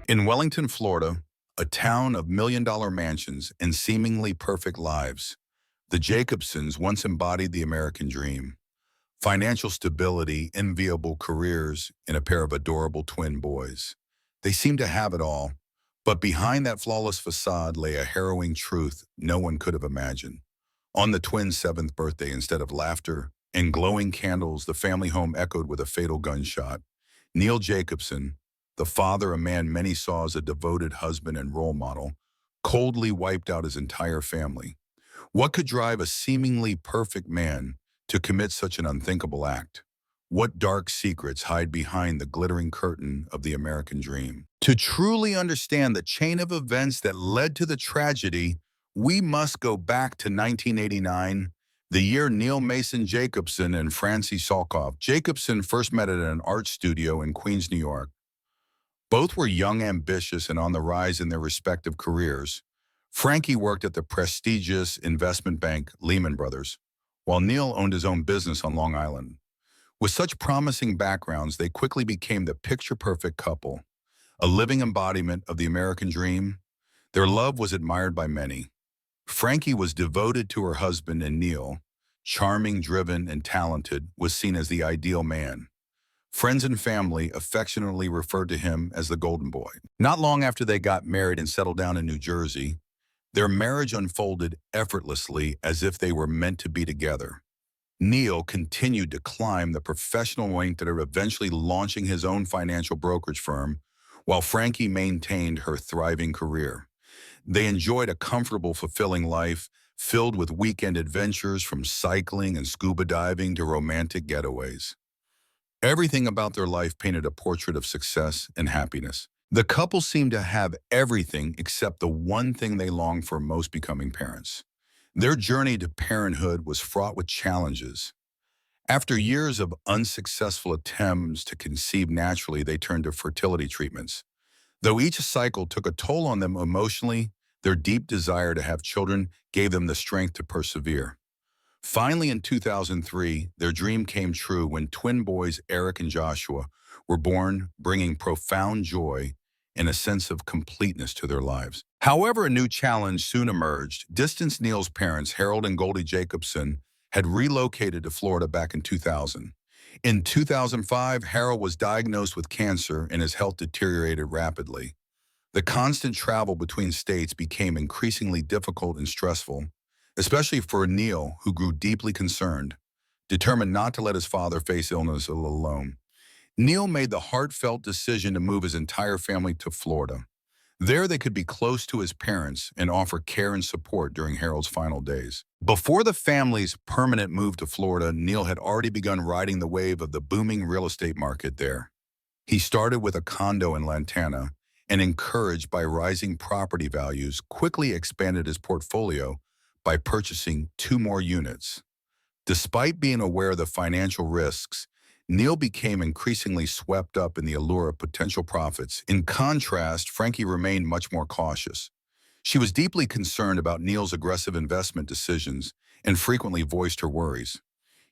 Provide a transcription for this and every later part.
In Wellington, Florida, a town of million-dollar mansions and seemingly perfect lives, the Jacobsons once embodied the American dream. Financial stability, enviable careers, and a pair of adorable twin boys. They seemed to have it all, but behind that flawless facade lay a harrowing truth no one could have imagined. On the twins' seventh birthday, instead of laughter and glowing candles, the family home echoed with a fatal gunshot. Neil Jacobson, the father, a man many saw as a devoted husband and role model, coldly wiped out his entire family. What could drive a seemingly perfect man to commit such an unthinkable act? What dark secrets hide behind the glittering curtain of the American dream? To truly understand the chain of events that led to the tragedy, we must go back to 1989, the year Neil Mason Jacobson and Francie Salkoff Jacobson first met at an art studio in Queens, New York. Both were young, ambitious, and on the rise in their respective careers. Frankie worked at the prestigious investment bank Lehman Brothers, while Neil owned his own business on Long Island. With such promising backgrounds, they quickly became the picture-perfect couple, a living embodiment of the American dream. Their love was admired by many. Frankie was devoted to her husband, and Neil, charming, driven, and talented, was seen as the ideal man. Friends and family affectionately referred to him as the Golden Boy. Not long after they got married and settled down in New Jersey, their marriage unfolded effortlessly as if they were meant to be together. Neil continued to climb the professional ranks, eventually launching his own financial brokerage firm, while Frankie maintained her thriving career. They enjoyed a comfortable, fulfilling life, filled with weekend adventures from cycling and scuba diving to romantic getaways. Everything about their life painted a portrait of success and happiness. The couple seemed to have everything except the one thing they longed for most: becoming parents. Their journey to parenthood was fraught with challenges. After years of unsuccessful attempts to conceive naturally, they turned to fertility treatments. Though each cycle took a toll on them emotionally, their deep desire to have children gave them the strength to persevere. Finally, in 2003, their dream came true when twin boys Eric and Joshua were born, bringing profound joy and a sense of completeness to their lives. However, a new challenge soon emerged. Distance Neil's parents, Harold and Goldie Jacobson, had relocated to Florida back in 2000. In 2005, Harold was diagnosed with cancer and his health deteriorated rapidly. The constant travel between states became increasingly difficult and stressful, especially for Neil, who grew deeply concerned, determined not to let his father face illness alone. Neil made the heartfelt decision to move his entire family to Florida. There they could be close to his parents and offer care and support during Harold's final days. Before the family's permanent move to Florida, Neil had already begun riding the wave of the booming real estate market there. He started with a condo in Lantana and, encouraged by rising property values, quickly expanded his portfolio by purchasing 2 more units. Despite being aware of the financial risks, Neil became increasingly swept up in the allure of potential profits. In contrast, Frankie remained much more cautious. She was deeply concerned about Neil's aggressive investment decisions and frequently voiced her worries.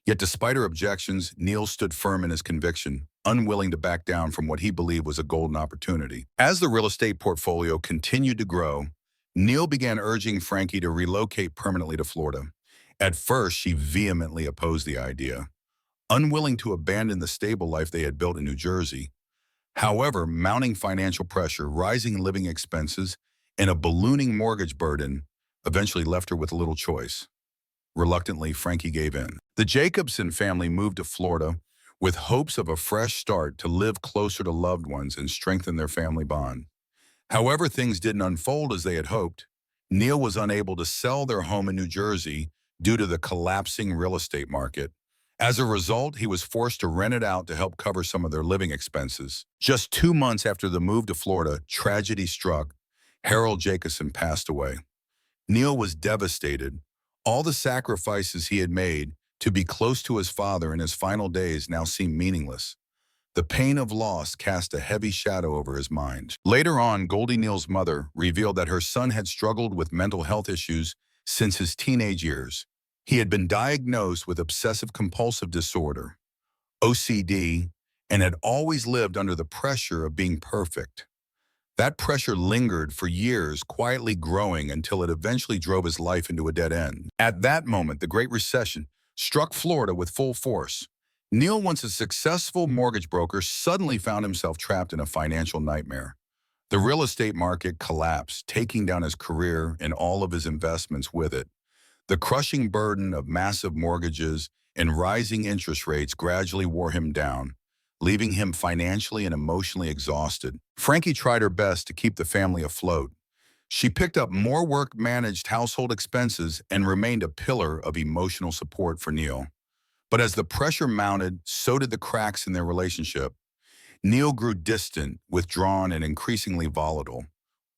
Yet despite her objections, Neil stood firm in his conviction, unwilling to back down from what he believed was a golden opportunity. As the real estate portfolio continued to grow, Neil began urging Frankie to relocate permanently to Florida. At first, she vehemently opposed the idea, unwilling to abandon the stable life they had built in New Jersey. However, mounting financial pressure, rising living expenses, and a ballooning mortgage burden eventually left her with little choice. Reluctantly, Frankie gave in. The Jacobson family moved to Florida with hopes of a fresh start, to live closer to loved ones and strengthen their family bond. However, things didn't unfold as they had hoped. Neil was unable to sell their home in New Jersey due to the collapsing real estate market. As a result, he was forced to rent it out to help cover some of their living expenses. Just 2 months after the move to Florida, tragedy struck. Harold Jacobson passed away. Neil was devastated. All the sacrifices he had made to be close to his father in his final days now seemed meaningless. The pain of loss cast a heavy shadow over his mind. Later on, Goldie, Neil's mother, revealed that her son had struggled with mental health issues since his teenage years. He had been diagnosed with obsessive-compulsive disorder, OCD, and had always lived under the pressure of being perfect. That pressure lingered for years, quietly growing until it eventually drove his life into a dead end. At that moment, the Great Recession struck Florida with full force. Neil, once a successful mortgage broker, suddenly found himself trapped in a financial nightmare. The real estate market collapsed, taking down his career and all of his investments with it. The crushing burden of massive mortgages and rising interest rates gradually wore him down, leaving him financially and emotionally exhausted. Frankie tried her best to keep the family afloat. She picked up more work, managed household expenses, and remained a pillar of emotional support for Neil. But as the pressure mounted, so did the cracks in their relationship. Neil grew distant, withdrawn, and increasingly volatile.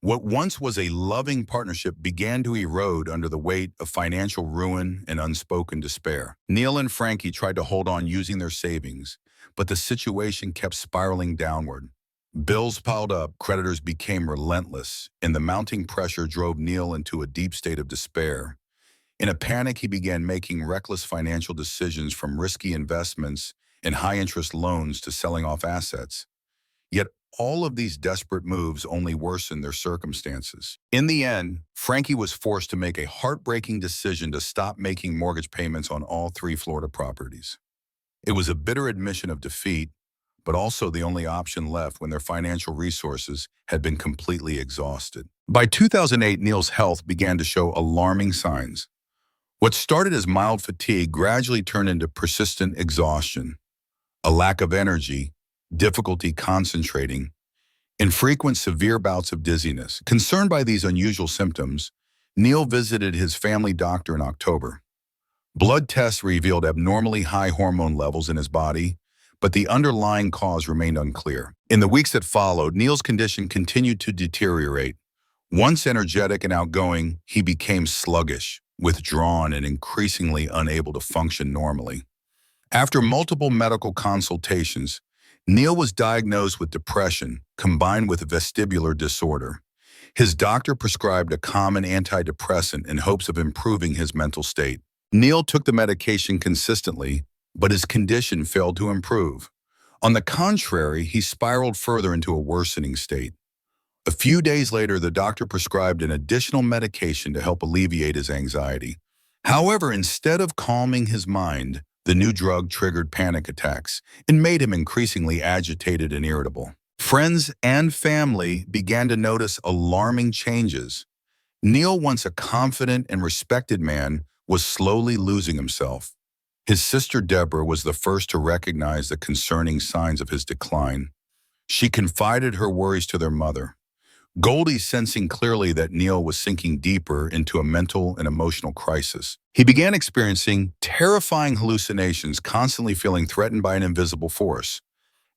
What once was a loving partnership began to erode under the weight of financial ruin and unspoken despair. Neil and Frankie tried to hold on using their savings, but the situation kept spiraling downward. Bills piled up, creditors became relentless, and the mounting pressure drove Neil into a deep state of despair. In a panic, he began making reckless financial decisions, from risky investments and high-interest loans to selling off assets. Yet all of these desperate moves only worsened their circumstances. In the end, Frankie was forced to make a heartbreaking decision to stop making mortgage payments on all three Florida properties. It was a bitter admission of defeat, but also the only option left when their financial resources had been completely exhausted. By 2008, Neil's health began to show alarming signs. What started as mild fatigue gradually turned into persistent exhaustion, a lack of energy, difficulty concentrating, and frequent severe bouts of dizziness. Concerned by these unusual symptoms, Neil visited his family doctor in October. Blood tests revealed abnormally high hormone levels in his body, but the underlying cause remained unclear. In the weeks that followed, Neil's condition continued to deteriorate. Once energetic and outgoing, he became sluggish, withdrawn, and increasingly unable to function normally. After multiple medical consultations, Neil was diagnosed with depression combined with vestibular disorder. His doctor prescribed a common antidepressant in hopes of improving his mental state. Neil took the medication consistently, but his condition failed to improve. On the contrary, he spiraled further into a worsening state. A few days later, the doctor prescribed an additional medication to help alleviate his anxiety. However, instead of calming his mind, the new drug triggered panic attacks and made him increasingly agitated and irritable. Friends and family began to notice alarming changes. Neil, once a confident and respected man, was slowly losing himself. His sister Deborah was the first to recognize the concerning signs of his decline. She confided her worries to their mother. Goldie, sensing clearly that Neil was sinking deeper into a mental and emotional crisis. He began experiencing terrifying hallucinations, constantly feeling threatened by an invisible force.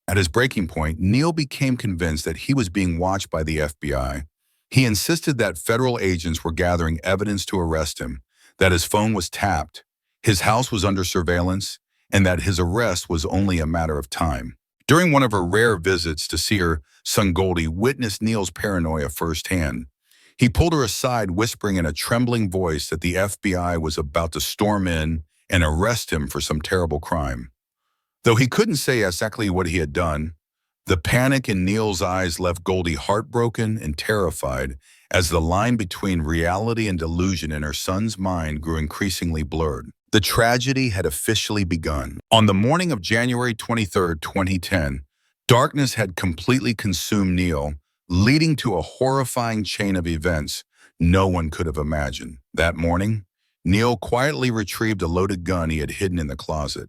At his breaking point, Neil became convinced that he was being watched by the FBI. He insisted that federal agents were gathering evidence to arrest him, that his phone was tapped, his house was under surveillance, and that his arrest was only a matter of time. During one of her rare visits to see her son Goldie witnessed Neil's paranoia firsthand. He pulled her aside, whispering in a trembling voice that the FBI was about to storm in and arrest him for some terrible crime. Though he couldn't say exactly what he had done, the panic in Neil's eyes left Goldie heartbroken and terrified as the line between reality and delusion in her son's mind grew increasingly blurred. The tragedy had officially begun. On the morning of January 23, 2010, darkness had completely consumed Neil, leading to a horrifying chain of events no one could have imagined. That morning, Neil quietly retrieved a loaded gun he had hidden in the closet.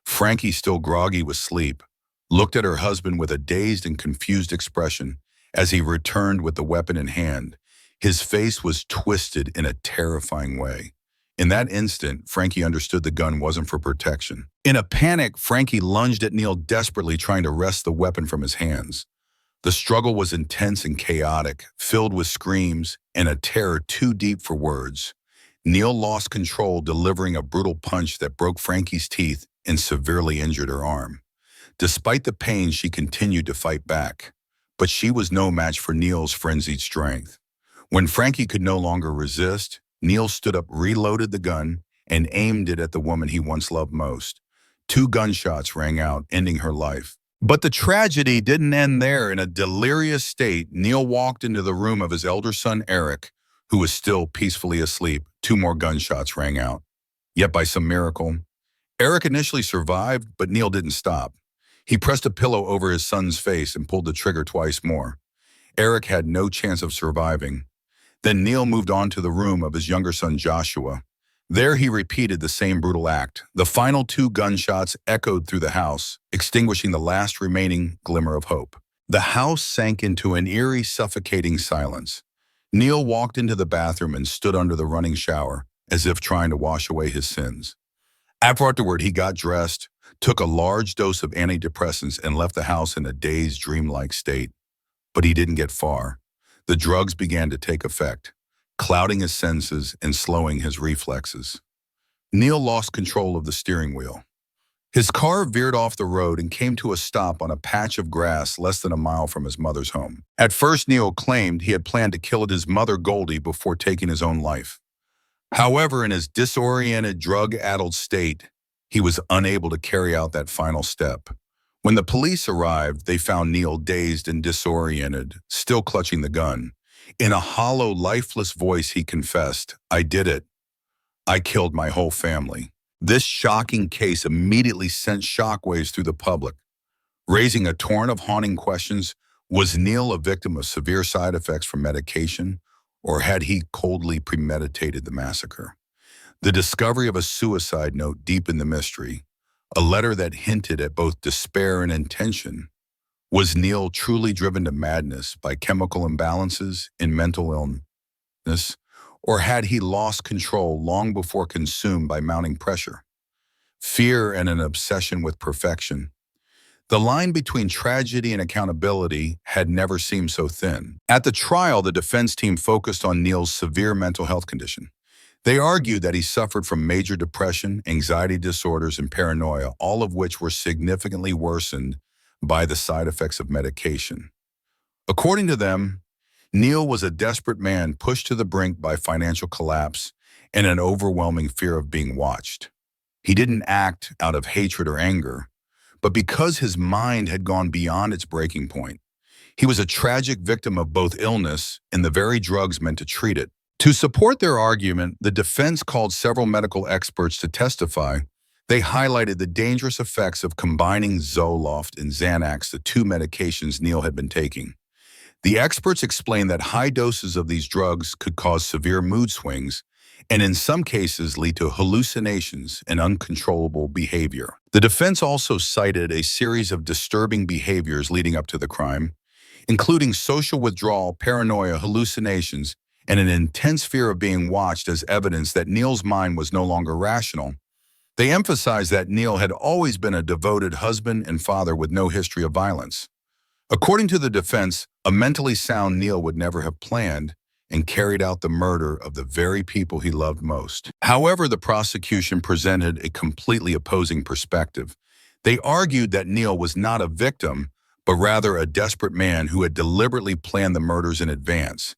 Frankie, still groggy with sleep, looked at her husband with a dazed and confused expression as he returned with the weapon in hand. His face was twisted in a terrifying way. In that instant, Frankie understood the gun wasn't for protection. In a panic, Frankie lunged at Neil, desperately trying to wrest the weapon from his hands. The struggle was intense and chaotic, filled with screams and a terror too deep for words. Neil lost control, delivering a brutal punch that broke Frankie's teeth and severely injured her arm. Despite the pain, she continued to fight back, but she was no match for Neil's frenzied strength. When Frankie could no longer resist, Neil stood up, reloaded the gun, and aimed it at the woman he once loved most. 2 gunshots rang out, ending her life. But the tragedy didn't end there. In a delirious state, Neil walked into the room of his elder son, Eric, who was still peacefully asleep. Two more gunshots rang out. Yet by some miracle, Eric initially survived, but Neil didn't stop. He pressed a pillow over his son's face and pulled the trigger twice more. Eric had no chance of surviving. Then Neil moved on to the room of his younger son, Joshua. There he repeated the same brutal act. The final two gunshots echoed through the house, extinguishing the last remaining glimmer of hope. The house sank into an eerie, suffocating silence. Neil walked into the bathroom and stood under the running shower, as if trying to wash away his sins. Afterward, he got dressed, took a large dose of antidepressants, and left the house in a dazed, dreamlike state. But he didn't get far. The drugs began to take effect, clouding his senses and slowing his reflexes. Neil lost control of the steering wheel. His car veered off the road and came to a stop on a patch of grass less than a mile from his mother's home. At first, Neil claimed he had planned to kill his mother, Goldie, before taking his own life. However, in his disoriented, drug-addled state, he was unable to carry out that final step. When the police arrived, they found Neil dazed and disoriented, still clutching the gun. In a hollow, lifeless voice, he confessed, "I did it. I killed my whole family." This shocking case immediately sent shockwaves through the public, raising a torrent of haunting questions. Was Neil a victim of severe side effects from medication, or had he coldly premeditated the massacre? The discovery of a suicide note deepened the mystery, a letter that hinted at both despair and intention. Was Neil truly driven to madness by chemical imbalances in mental illness, or had he lost control long before consumed by mounting pressure, fear, and an obsession with perfection? The line between tragedy and accountability had never seemed so thin. At the trial, the defense team focused on Neil's severe mental health condition. They argued that he suffered from major depression, anxiety disorders, and paranoia, all of which were significantly worsened by the side effects of medication. According to them, Neil was a desperate man pushed to the brink by financial collapse and an overwhelming fear of being watched. He didn't act out of hatred or anger, but because his mind had gone beyond its breaking point. He was a tragic victim of both illness and the very drugs meant to treat it. To support their argument, the defense called several medical experts to testify. They highlighted the dangerous effects of combining Zoloft and Xanax, the two medications Neil had been taking. The experts explained that high doses of these drugs could cause severe mood swings and in some cases lead to hallucinations and uncontrollable behavior. The defense also cited a series of disturbing behaviors leading up to the crime, including social withdrawal, paranoia, hallucinations, and an intense fear of being watched as evidence that Neil's mind was no longer rational. They emphasized that Neil had always been a devoted husband and father with no history of violence. According to the defense, a mentally sound Neil would never have planned and carried out the murder of the very people he loved most. However, the prosecution presented a completely opposing perspective. They argued that Neil was not a victim, but rather a desperate man who had deliberately planned the murders in advance.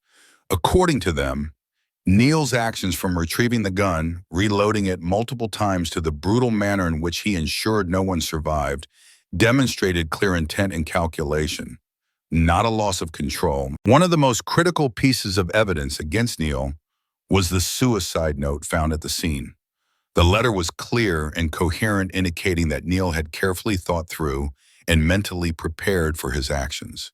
According to them, Neil's actions, from retrieving the gun, reloading it multiple times, to the brutal manner in which he ensured no one survived, demonstrated clear intent and calculation, not a loss of control. One of the most critical pieces of evidence against Neil was the suicide note found at the scene. The letter was clear and coherent, indicating that Neil had carefully thought through and mentally prepared for his actions.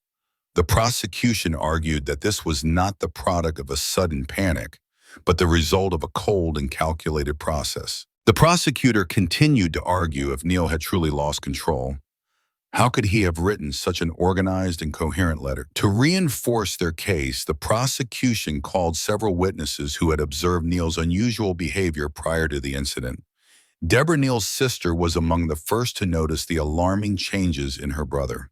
The prosecution argued that this was not the product of a sudden panic, but the result of a cold and calculated process. The prosecutor continued to argue if Neil had truly lost control, how could he have written such an organized and coherent letter? To reinforce their case, the prosecution called several witnesses who had observed Neil's unusual behavior prior to the incident. Deborah, Neil's sister, was among the first to notice the alarming changes in her brother.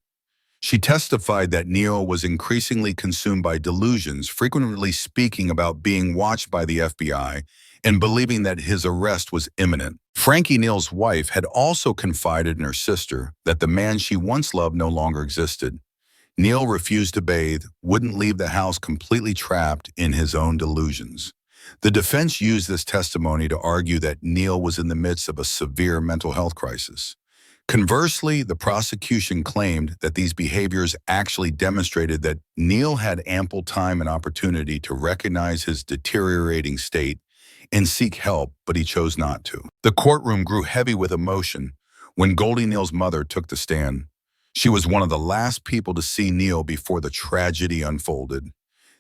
She testified that Neil was increasingly consumed by delusions, frequently speaking about being watched by the FBI and believing that his arrest was imminent. Frankie, Neil's wife, had also confided in her sister that the man she once loved no longer existed. Neil refused to bathe, wouldn't leave the house, completely trapped in his own delusions. The defense used this testimony to argue that Neil was in the midst of a severe mental health crisis. Conversely, the prosecution claimed that these behaviors actually demonstrated that Neil had ample time and opportunity to recognize his deteriorating state and seek help, but he chose not to. The courtroom grew heavy with emotion when Goldie Neal's mother took the stand. She was one of the last people to see Neil before the tragedy unfolded.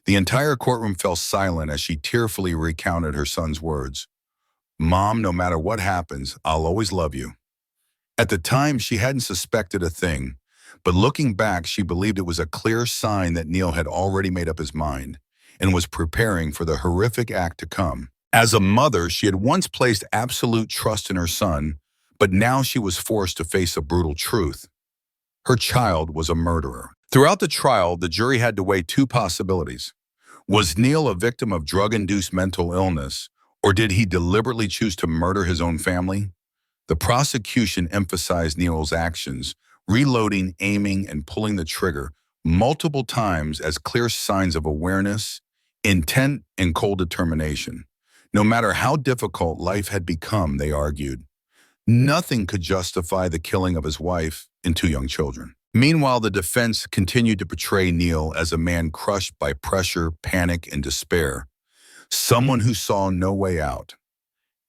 The entire courtroom fell silent as she tearfully recounted her son's words. "Mom, no matter what happens, I'll always love you." At the time, she hadn't suspected a thing, but looking back, she believed it was a clear sign that Neil had already made up his mind and was preparing for the horrific act to come. As a mother, she had once placed absolute trust in her son, but now she was forced to face a brutal truth. Her child was a murderer. Throughout the trial, the jury had to weigh two possibilities. Was Neil a victim of drug-induced mental illness, or did he deliberately choose to murder his own family? The prosecution emphasized Neil's actions, reloading, aiming, and pulling the trigger multiple times as clear signs of awareness, intent, and cold determination. No matter how difficult life had become, they argued, nothing could justify the killing of his wife and two young children. Meanwhile, the defense continued to portray Neil as a man crushed by pressure, panic, and despair, someone who saw no way out.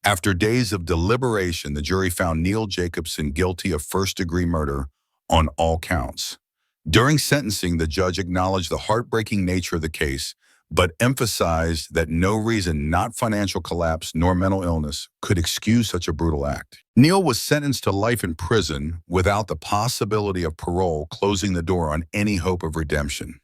After days of deliberation, the jury found Neil Jacobson guilty of first-degree murder on all counts. During sentencing, the judge acknowledged the heartbreaking nature of the case, but emphasized that no reason, not financial collapse nor mental illness, could excuse such a brutal act. Neil was sentenced to life in prison without the possibility of parole, closing the door on any hope of redemption.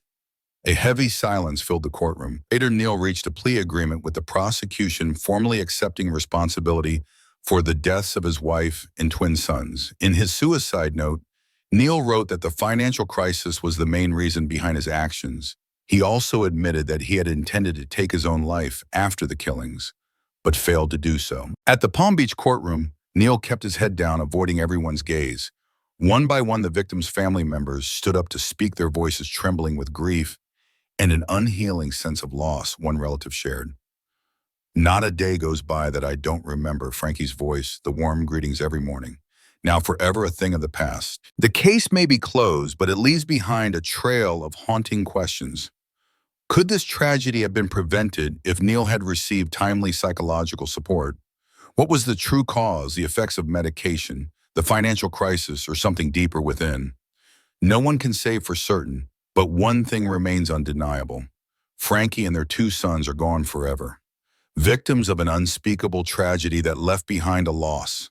A heavy silence filled the courtroom. Later, Neil reached a plea agreement with the prosecution, formally accepting responsibility for the deaths of his wife and twin sons. In his suicide note, Neil wrote that the financial crisis was the main reason behind his actions. He also admitted that he had intended to take his own life after the killings, but failed to do so. At the Palm Beach courtroom, Neil kept his head down, avoiding everyone's gaze. One by one, the victims' family members stood up to speak, their voices trembling with grief and an unhealing sense of loss, one relative shared. "Not a day goes by that I don't remember Frankie's voice, the warm greetings every morning. Now forever a thing of the past." The case may be closed, but it leaves behind a trail of haunting questions. Could this tragedy have been prevented if Neil had received timely psychological support? What was the true cause, the effects of medication, the financial crisis, or something deeper within? No one can say for certain, but one thing remains undeniable. Frankie and their two sons are gone forever, victims of an unspeakable tragedy that left behind a loss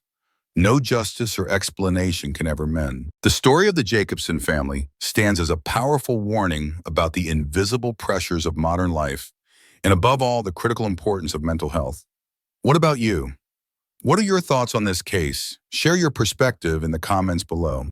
no justice or explanation can ever mend. The story of the Jacobson family stands as a powerful warning about the invisible pressures of modern life and, above all, the critical importance of mental health. What about you? What are your thoughts on this case? Share your perspective in the comments below.